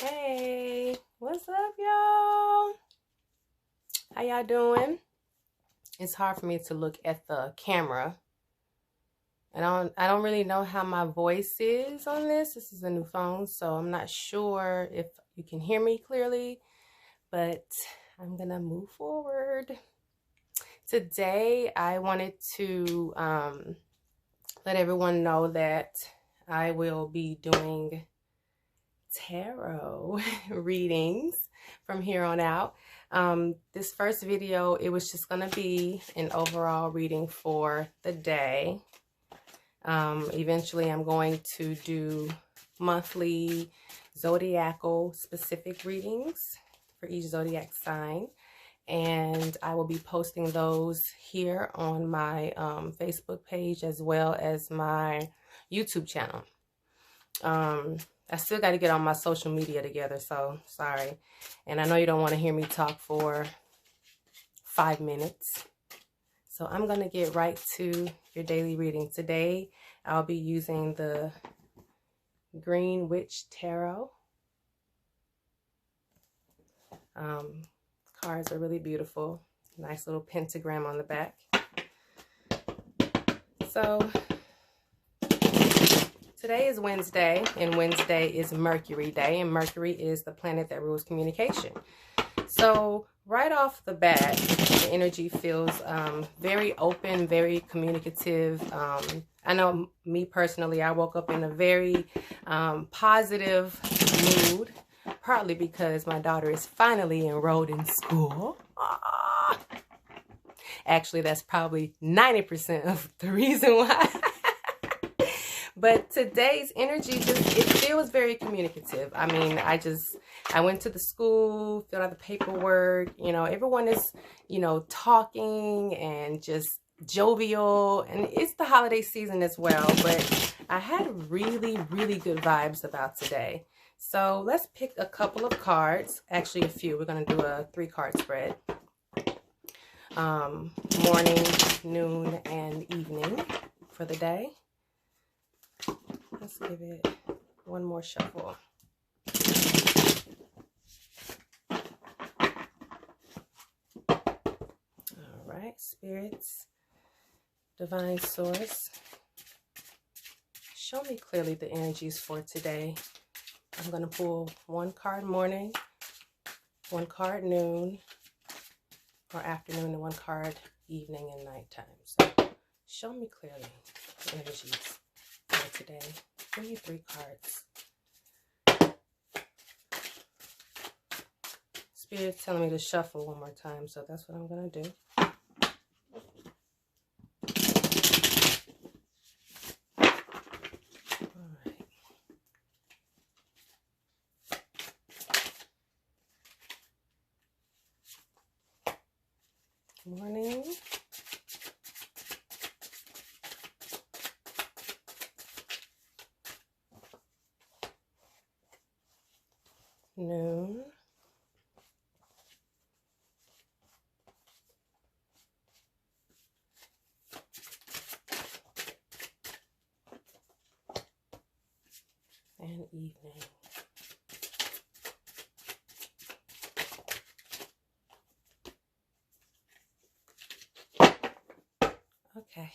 Hey, what's up, y'all? How y'all doing? It's hard for me to look at the camera. And I don't really know how my voice is on this. This is a new phone, so I'm not sure if you can hear me clearly, but I'm gonna move forward. Today, I wanted to let everyone know that I will be doing tarot readings from here on out. This first video, it was just gonna be an overall reading for the day. Eventually I'm going to do monthly zodiacal specific readings for each zodiac sign, and I will be posting those here on my Facebook page as well as my YouTube channel. I still got to get on my social media together, so sorry. And I know you don't want to hear me talk for 5 minutes. So I'm going to get right to your daily reading. Today, I'll be using the Green Witch Tarot. Cards are really beautiful. Nice little pentagram on the back. So today is Wednesday, and Wednesday is Mercury Day, and Mercury is the planet that rules communication. So right off the bat, the energy feels very open, very communicative. I know me personally, I woke up in a very positive mood, partly because my daughter is finally enrolled in school. Actually, that's probably 90% of the reason why. But today's energy it feels very communicative. I mean, I went to the school, filled out the paperwork, everyone is, talking and just jovial, and it's the holiday season as well, but I had really, really good vibes about today. So let's pick a couple of cards, actually a few. We're going to do a 3-card spread. Morning, noon, and evening for the day. Let's give it one more shuffle. All right, spirits, divine source, show me clearly the energies for today. I'm going to pull 1 card morning, 1 card noon or afternoon, and 1 card evening and nighttime. So show me clearly the energies for today. Give me 3 cards. Spirit's telling me to shuffle one more time, so that's what I'm going to do. All right. Morning. Noon. And evening. Okay.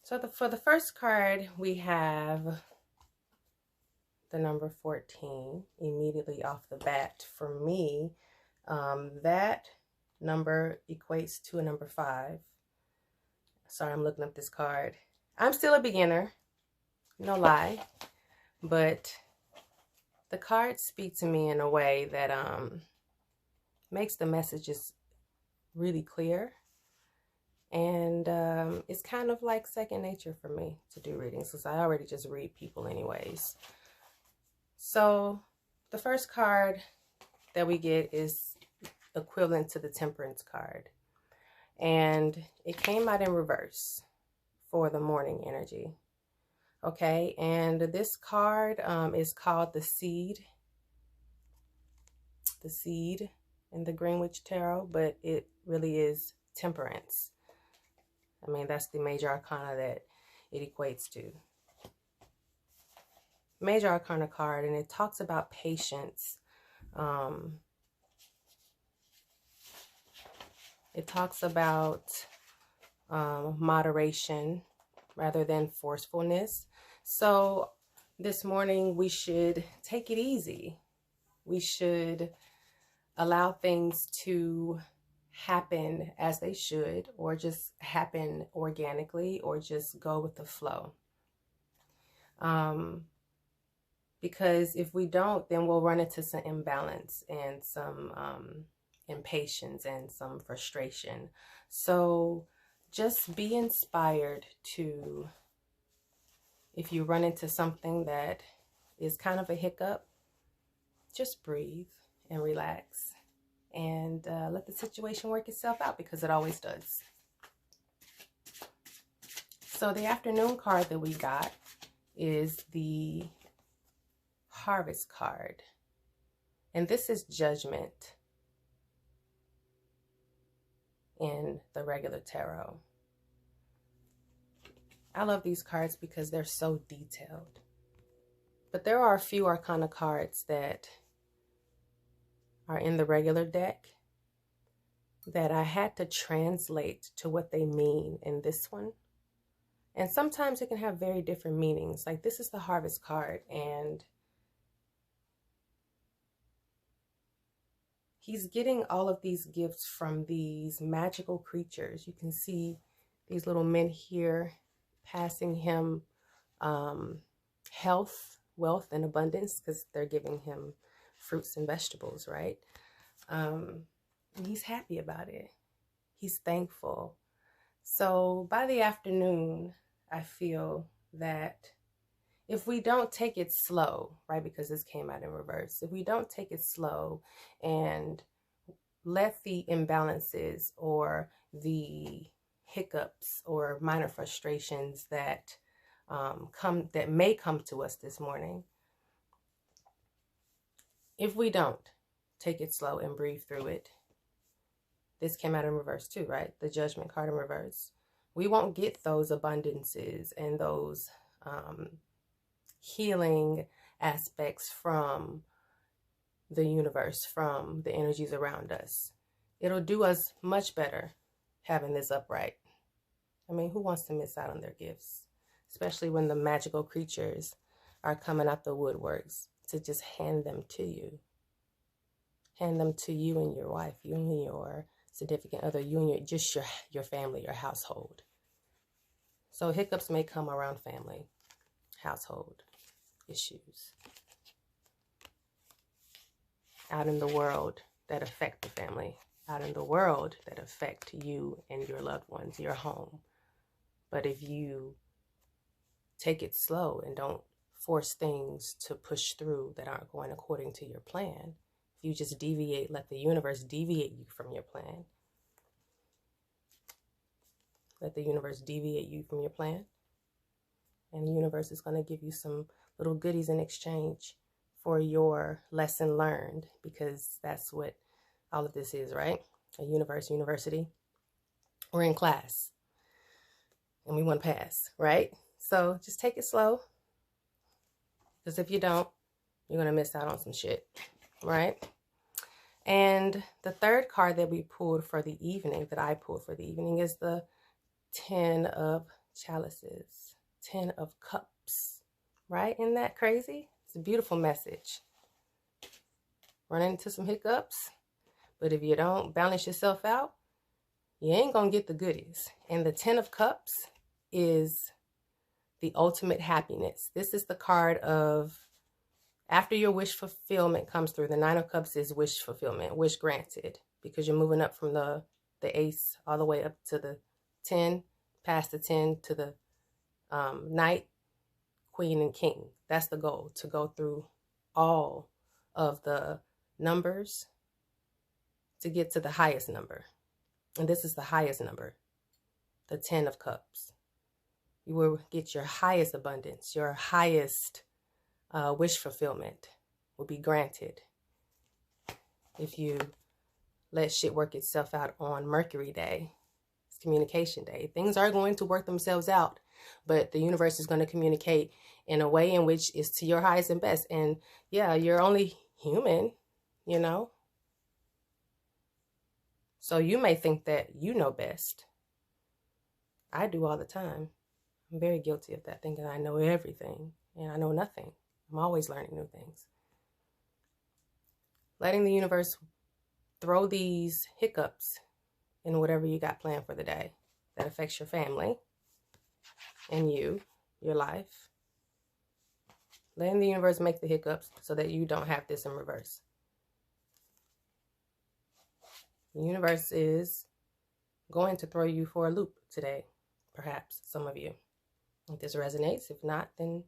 So for the first card, we have the number 14 immediately off the bat. For me, that number equates to a number 5. Sorry, I'm looking up this card. I'm still a beginner, no lie, but the cards speak to me in a way that makes the messages really clear, and it's kind of like second nature for me to do readings, because I already just read people anyways. So the first card that we get is equivalent to the Temperance card, and it came out in reverse for the morning energy. Okay, and this card is called the Seed in the Green Witch Tarot, but it really is Temperance. I mean, that's the major arcana that it equates to. Major Arcana card, and it talks about patience. It talks about moderation rather than forcefulness. So this morning we should take it easy. We should allow things to happen as they should, or just happen organically, or just go with the flow. Because if we don't, then we'll run into some imbalance and some impatience and some frustration. So just be inspired to, if you run into something that is kind of a hiccup, just breathe and relax and let the situation work itself out, because it always does. So the afternoon card that we got is the Harvest card, and this is Judgment in the regular tarot. I love these cards because they're so detailed, but there are a few Arcana cards that are in the regular deck that I had to translate to what they mean in this one. And sometimes it can have very different meanings. Like this is the Harvest card, and he's getting all of these gifts from these magical creatures. You can see these little men here passing him health, wealth, and abundance, because they're giving him fruits and vegetables, right? And he's happy about it. He's thankful. So by the afternoon, I feel that if we don't take it slow, right, because this came out in reverse, if we don't take it slow and let the imbalances or the hiccups or minor frustrations that may come to us this morning, if we don't take it slow and breathe through it, this came out in reverse too, right? The Judgment card in reverse. We won't get those abundances and those healing aspects from the universe, from the energies around us. It'll do us much better having this upright. I mean, who wants to miss out on their gifts? Especially when the magical creatures are coming out the woodworks to just hand them to you. Hand them to you and your wife, you and your significant other, you and your family, your household. So hiccups may come around family, household issues out in the world that affect the family, out in the world that affect you and your loved ones, your home. But if you take it slow and don't force things to push through that aren't going according to your plan, if you just deviate, let the universe deviate you from your plan. Let the universe deviate you from your plan. And the universe is going to give you some little goodies in exchange for your lesson learned, because that's what all of this is, right? A university. We're in class and we want to pass, right? So just take it slow, because if you don't, you're going to miss out on some shit, right? And the third card that we pulled for the evening, that I pulled for the evening, is the 10 of Chalices, 10 of Cups, right? Isn't that crazy? It's a beautiful message. Running into some hiccups, but if you don't balance yourself out, you ain't gonna get the goodies. And the 10 of Cups is the ultimate happiness. This is the card of, after your wish fulfillment comes through, the 9 of Cups is wish fulfillment, wish granted, because you're moving up from the Ace all the way up to the 10, past the 10 to the Knight, Queen, and King. That's the goal, to go through all of the numbers to get to the highest number. And this is the highest number, the 10 of Cups. You will get your highest abundance, your highest wish fulfillment will be granted if you let shit work itself out on Mercury Day. It's communication day. Things are going to work themselves out but the universe is going to communicate in a way in which is to your highest and best. And yeah, you're only human, you know? So you may think that you know best. I do all the time. I'm very guilty of that, thinking I know everything, and I know nothing. I'm always learning new things. Letting the universe throw these hiccups in whatever you got planned for the day that affects your family and you, your life. Letting the universe make the hiccups so that you don't have this in reverse. The universe is going to throw you for a loop today, perhaps, some of you. If this resonates, if not, then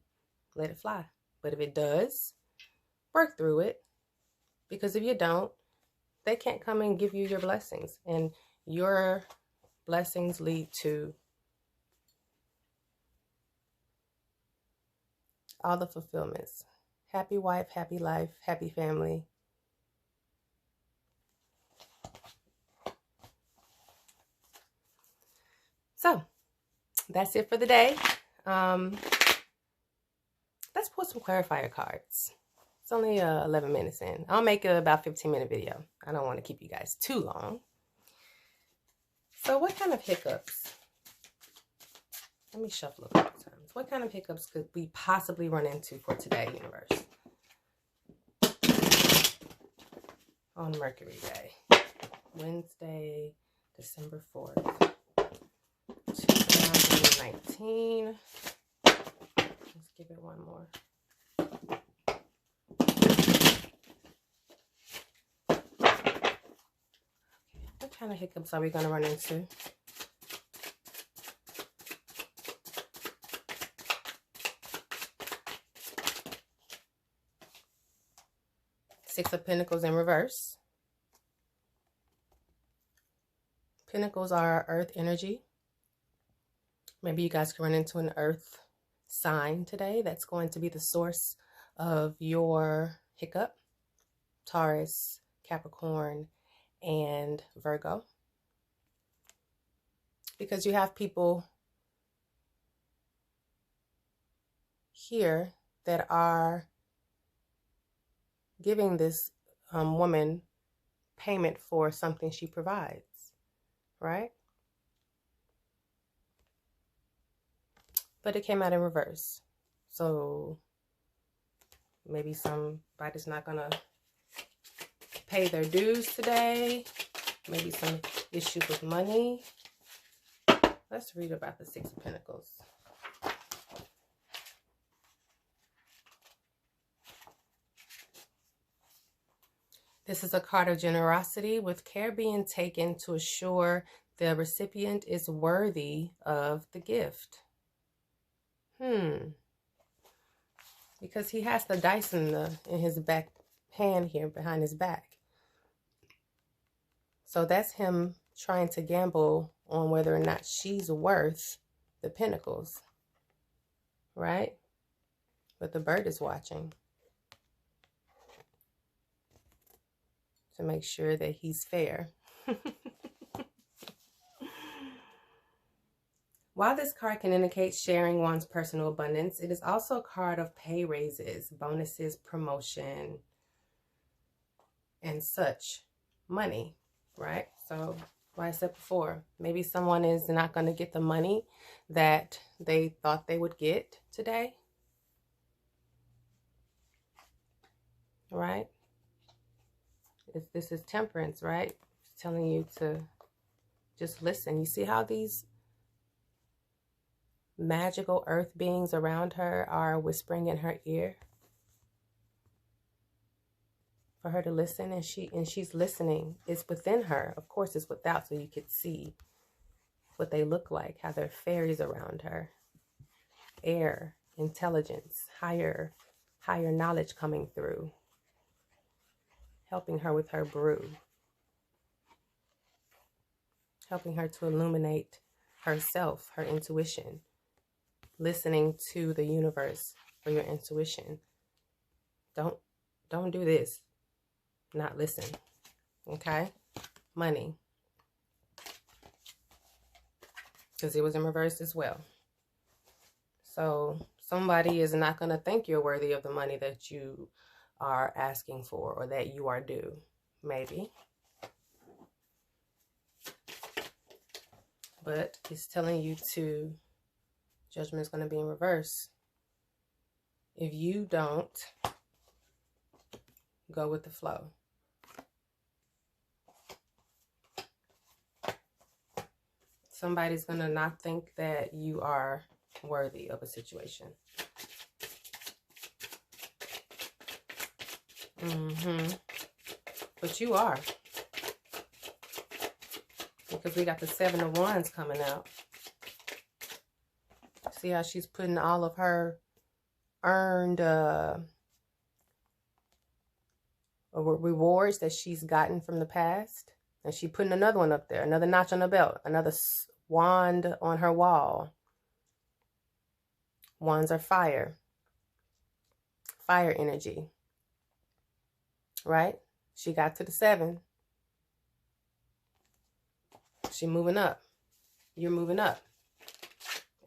let it fly. But if it does, work through it. Because if you don't, they can't come and give you your blessings. And your blessings lead to all the fulfillments. Happy wife, happy life, happy family. So, that's it for the day. Let's pull some clarifier cards. It's only 11 minutes in. I'll make about 15-minute video. I don't want to keep you guys too long. So what kind of hiccups? Let me shuffle a couple times. What kind of hiccups could we possibly run into for today, universe? On Mercury Day. Wednesday, December 4th. 2019. Let's give it one more. What kind of hiccups are we going to run into? Six of Pentacles in reverse. Pentacles are earth energy. Maybe you guys can run into an earth sign today that's going to be the source of your hiccup. Taurus, Capricorn, and Virgo. Because you have people here that are giving this woman payment for something she provides, right? But it came out in reverse. So maybe somebody's not going to pay their dues today. Maybe some issue with money. Let's read about the Six of Pentacles. This is a card of generosity, with care being taken to assure the recipient is worthy of the gift. Because he has the dice in his back hand here, behind his back. So that's him trying to gamble on whether or not she's worth the pentacles, right? But the bird is watching to make sure that he's fair. While this card can indicate sharing one's personal abundance, it is also a card of pay raises, bonuses, promotion, and such money, right? So, like I said before, maybe someone is not going to get the money that they thought they would get today, right? This is Temperance, right? It's telling you to just listen. You see how these magical earth beings around her are whispering in her ear for her to listen, and she's listening. It's within her. Of course, it's without, so you could see what they look like, how they're fairies around her. Air, intelligence, higher knowledge coming through, helping her with her brew, helping her to illuminate herself, her intuition, listening to the universe for your intuition. Don't do this. Not listen. Okay? Money. Because it was in reverse as well. So somebody is not going to think you're worthy of the money that you are asking for or that you are due. Maybe. But it's telling you to, judgment is going to be in reverse. If you don't go with the flow. Somebody's going to not think that you are worthy of a situation. But you are. Because we got the 7 of Wands coming out. See how she's putting all of her earned rewards that she's gotten from the past. And she's putting another one up there. Another notch on the belt. Another wand on her wall. Wands are fire. Fire energy. Right? She got to the 7. She's moving up. You're moving up.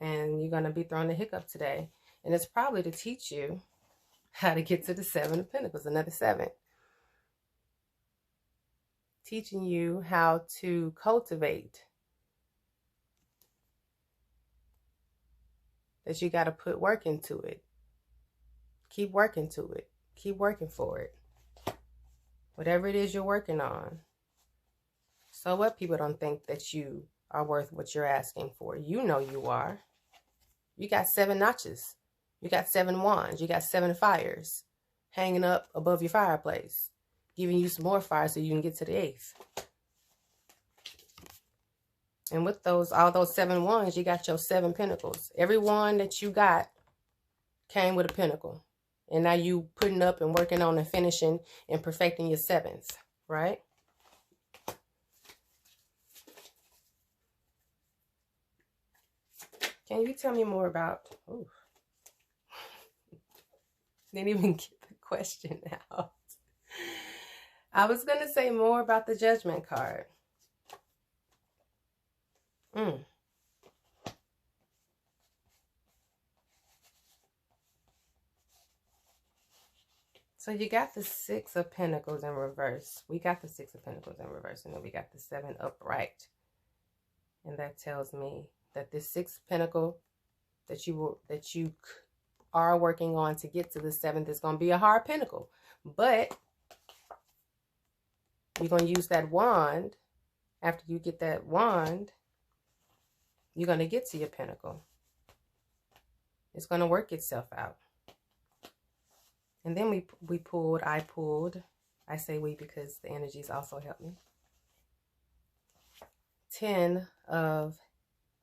And you're going to be throwing a hiccup today. And it's probably to teach you how to get to the 7 of Pentacles. Another 7. Teaching you how to cultivate. That you got to put work into it. Keep working to it. Keep working for it. Whatever it is you're working on. So what? People don't think that you are worth what you're asking for. You know you are. You got 7 notches. You got 7 wands. You got 7 fires hanging up above your fireplace. Giving you some more fire so you can get to the 8th. And with all those 7 wands, you got your 7 pentacles. Every one that you got came with a pentacle. And now you putting up and working on and finishing and perfecting your 7th, right? Can you tell me more about... Ooh. Didn't even get the question out. I was going to say more about the Judgment card. So you got the 6 of Pentacles in reverse. We got the 6 of Pentacles in reverse. And then we got the 7 upright. And that tells me that this 6th pentacle that you are working on to get to the 7th is going to be a hard pentacle. But you're going to use that wand. After you get that wand, you're going to get to your pentacle. It's going to work itself out. And then I say we because the energies also help me. 10 of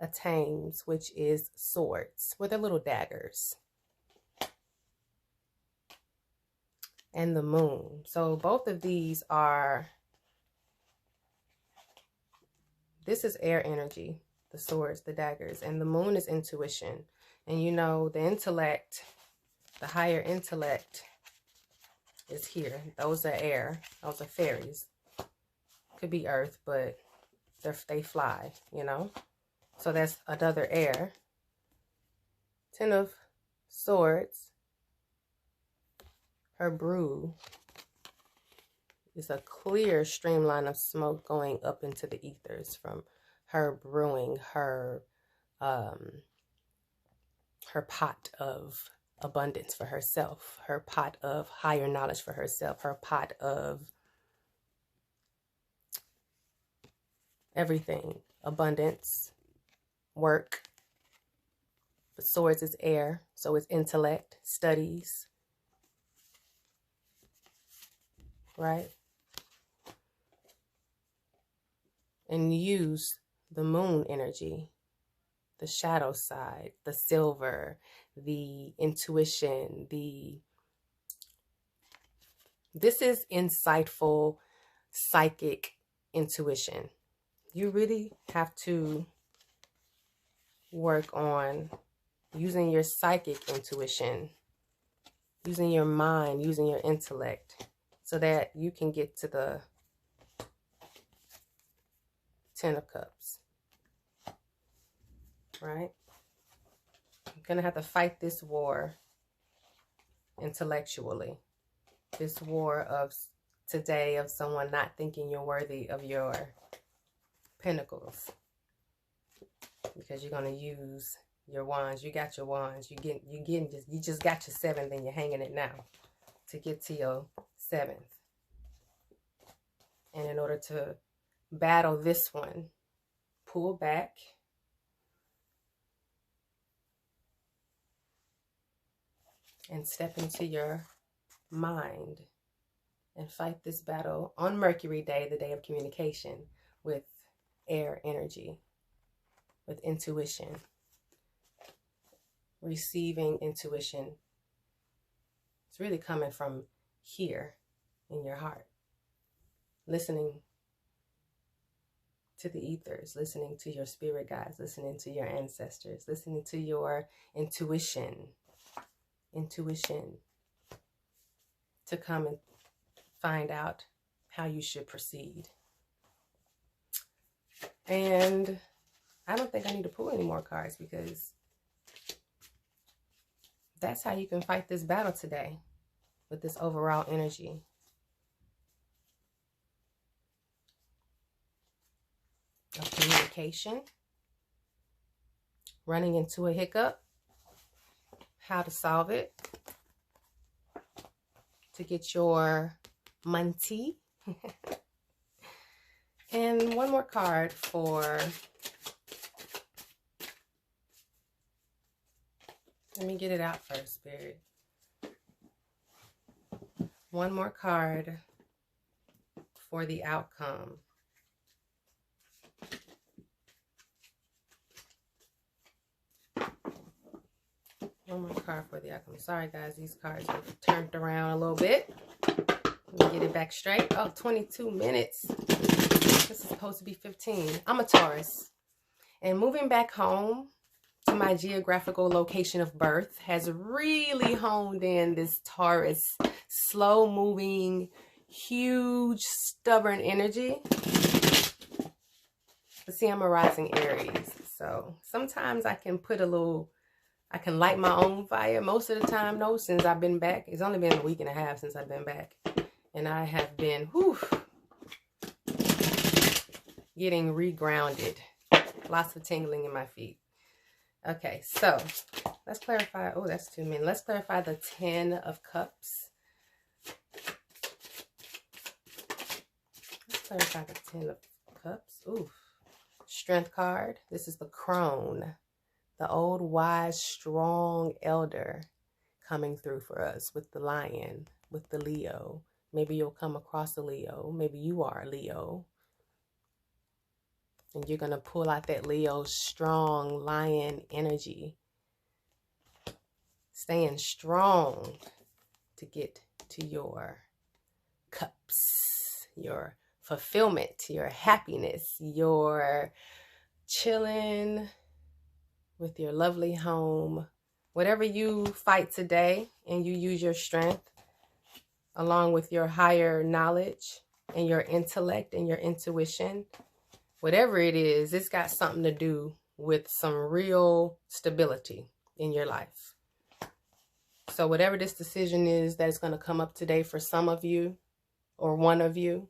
Attains, which is swords, with their little daggers. And the moon. So both of these are, this is air energy, the swords, the daggers, and the moon is intuition. And you know, the intellect, the higher intellect is here. Those are air. Those are fairies. Could be earth, but they fly, you know. So that's another air. 10 of Swords. Her brew is a clear streamline of smoke going up into the ethers from her brewing her pot of abundance for herself, her pot of higher knowledge for herself, her pot of everything, abundance, work. But swords is air, so it's intellect, studies, right? And use the moon energy, the shadow side, the silver, the intuition, this is insightful, psychic intuition. You really have to work on using your psychic intuition, using your mind, using your intellect, so that you can get to the 10 of Cups, right? going to have to fight this war intellectually. This war of today of someone not thinking you're worthy of your pentacles. Because you're going to use your wands. You got your wands. You just got your 7th and you're hanging it now to get to your 7th. And in order to battle this one, pull back. And step into your mind and fight this battle on Mercury Day, the day of communication, with air energy, with intuition, receiving intuition. It's really coming from here in your heart, listening to the ethers, listening to your spirit guides, listening to your ancestors, listening to your intuition to come and find out how you should proceed. And I don't think I need to pull any more cards because that's how you can fight this battle today with this overall energy. Of communication, running into a hiccup, how to solve it, to get your money. And one more card for, let me get it out first, Spirit. One more card for the outcome. One more card for the outcome. Sorry, guys. These cards are turned around a little bit. Let me get it back straight. Oh, 22 minutes. This is supposed to be 15. I'm a Taurus. And moving back home to my geographical location of birth has really honed in this Taurus, slow-moving, huge, stubborn energy. But see, I'm a rising Aries. So sometimes I can put a little... I can light my own fire. Most of the time, no, since I've been back. It's only been a week and a half since I've been back. And I have been, getting regrounded. Lots of tingling in my feet. Okay, so let's clarify. Oh, that's too many. Let's clarify the 10 of Cups. Let's clarify the 10 of Cups. Ooh, Strength card. This is the Crone. The old, wise, strong elder coming through for us with the Lion, with the Leo. Maybe you'll come across a Leo. Maybe you are a Leo. And you're going to pull out that Leo strong lion energy. Staying strong to get to your cups, your fulfillment, your happiness, your chilling with your lovely home. Whatever you fight today and you use your strength along with your higher knowledge and your intellect and your intuition, whatever it is, it's got something to do with some real stability in your life. So whatever this decision is that is going to come up today for some of you or one of you,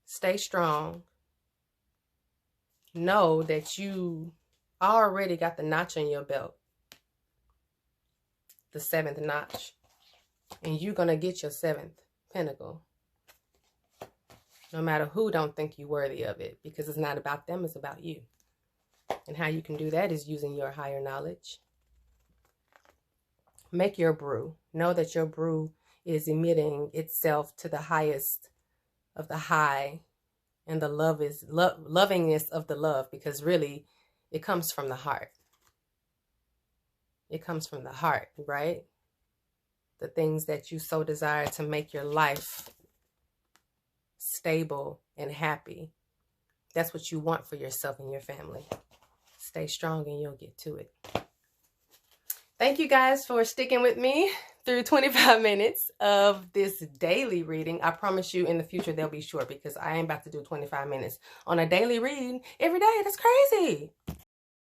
stay strong. Know that you already got the notch on your belt, the 7th notch, and you're going to get your 7th pentacle. No matter who don't think you worthy of it, because it's not about them, it's about you. And how you can do that is using your higher knowledge. Make your brew. Know that your brew is emitting itself to the highest of the high. And the love is lovingness of the love, because really it comes from the heart. It comes from the heart, right? The things that you so desire to make your life stable and happy. That's what you want for yourself and your family. Stay strong and you'll get to it. Thank you guys for sticking with me through 25 minutes of this daily reading. I promise you in the future they'll be short, because I ain't about to do 25 minutes on a daily reading every day. That's crazy.